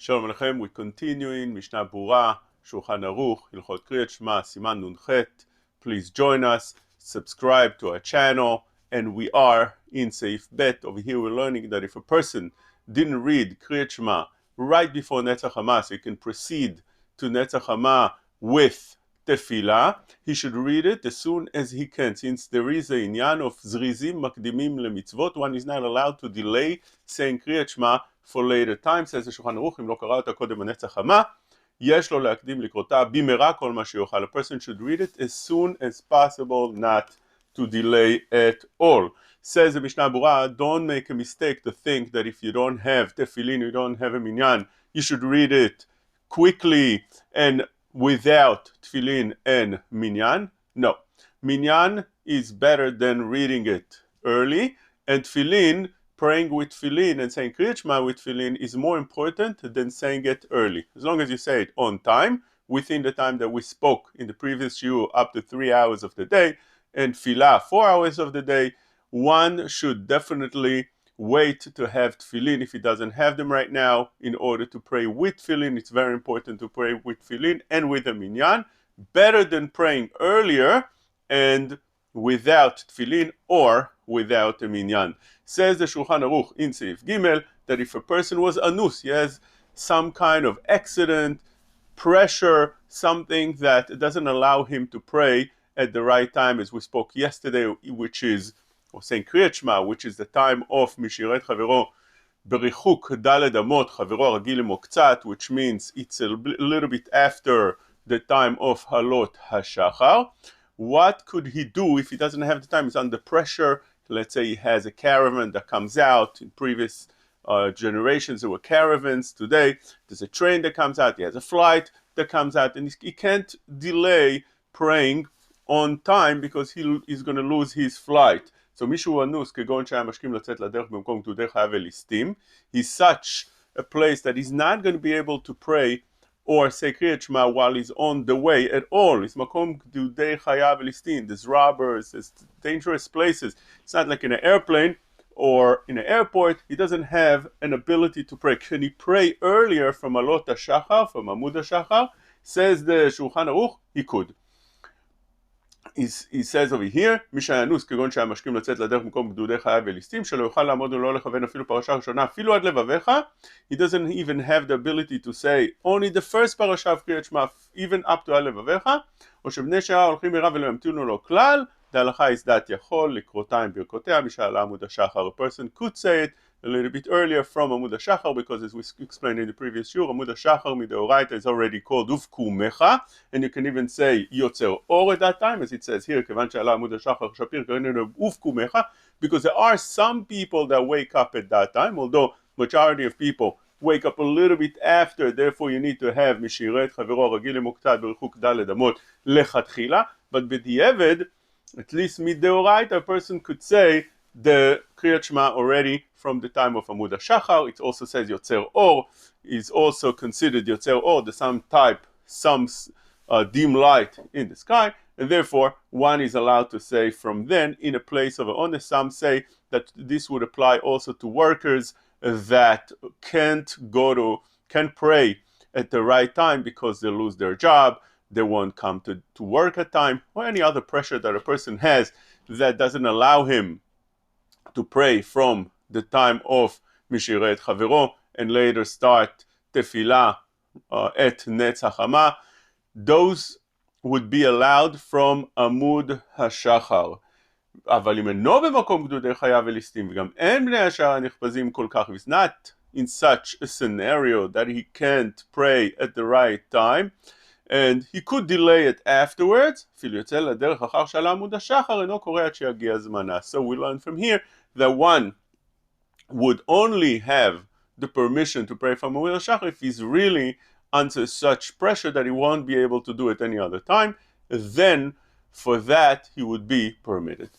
Shalom Aleichem, we continue in Mishna Brura, Shulchan Aruch, Hilchot Kriat Shema, סימן נ"ח. Please join us, subscribe to our channel, and we are in סעיף ב'. Over here we're learning that if a person didn't read Kriat Shema right before Netzach Hama, so he can proceed to Netzach Hama with tefillah, he should read it as soon as he can. Since there is a inyan of zrizim makdimim lemitzvot, one is not allowed to delay saying Kriat Shema for later time. Says the Shulchan Aruch, אם לא קרא אותה קודם בנצח חמה, יש לו להקדים לקרותה במהרה כל מה שיוכל. A person should read it as soon as possible, not to delay at all. Says the Mishnah Brura, don't make a mistake to think that if you don't have tefillin, you don't have a minyan, you should read it quickly and without tefillin and minyan. No, minyan is better than reading it early, and tefillin, praying with tefillin and saying Kriat Shema with tefillin is more important than saying it early. As long as you say it on time, within the time that we spoke in the previous shiur, up to 3 hours of the day, and tefillah 4 hours of the day, one should definitely wait to have tefillin if he doesn't have them right now in order to pray with tefillin. It's very important to pray with tefillin and with a minyan, better than praying earlier and without tefillin or without a minyan. Says the Shulchan Aruch in Sa'if Gimel that if a person was anus, he has some kind of accident, pressure, something that doesn't allow him to pray at the right time, as we spoke yesterday, which is, or saying Kriat Shema, which is the time of Mishiret Chavero Berichuk Daled Amot Chavero Ragil Imo Ktsat, which means it's a little bit after the time of Halot HaShachar. What could he do if he doesn't have the time? He's under pressure. Let's say he has a caravan that comes out. In previous generations there were caravans. Today there's a train that comes out. He has a flight that comes out, and he can't delay praying on time because he's going to lose his flight. So מישהו אנוס כגון שהיה משכים לצאת לדרך במקום גדודי חייו וליסטים, he's such a place that he's not going to be able to pray or say Kriat Shema while he's on the way at all. It's makom gdudei chayav listin. There's robbers, there's dangerous places. It's not like in an airplane or in an airport. He doesn't have an ability to pray. Can he pray earlier from Alot HaShachar, from Amud HaShachar? Says the Shulchan Aruch, he could. He says over here, מי שהיה אנוס כגון שהיה משכים לצאת לדרך במקום גדודי חייו וליסטים, שלא יוכל לעמוד ולא לכוון אפילו פרשה ראשונה, אפילו עד לבביך. He doesn't even have the ability to say only the first פרשה of קריאת שמע, even up to עד לבביך, או שבני שעה הולכים מרע ולא ימתינו לו כלל, דהלכה is דעת יכול לקרותה עם ברכותיה, מי שעלה עמוד השחר. A person could say it a little bit earlier from Amud HaShachar, because as we explained in the previous shiur, Amud HaShachar mideoraita is already called ufkumecha, and you can even say yotzer or at that time, as it says here, kevan she'ala Amud HaShachar shapir karenu ufkumecha, because there are some people that wake up at that time, although majority of people wake up a little bit after. Therefore you need to have mishiret chavero ragil lemuktat berichuk daled amot lechatchila, but b'di'eved, at least mideoraita, a person could say the Kriat Shema already from the time of Amud HaShachar. It also says Yotzer Or is also considered Yotzer Or, the some dim light in the sky, and therefore one is allowed to say from then in a place of honest. Some say that this would apply also to workers that can't pray at the right time because they lose their job, they won't come to work at time, or any other pressure that a person has that doesn't allow him to pray from the time of Mishiret Chavero and later start tefillah at Netzach Hama. Those would be allowed from Amud HaShachar. אבל אם אינו במקום גדודי חייו וליסטים וגם אין בני השאר הנחפזים כל כך, it's not in such a scenario that he can't pray at the right time, and he could delay it afterwards, אפילו יוצא לדרך אחר שעלה עמוד השחר אינו קורא עד שיגיע זמנה. So we learn from here that one would only have the permission to pray from Amud HaShachar if he's really under such pressure that he won't be able to do it any other time. Then for that he would be permitted.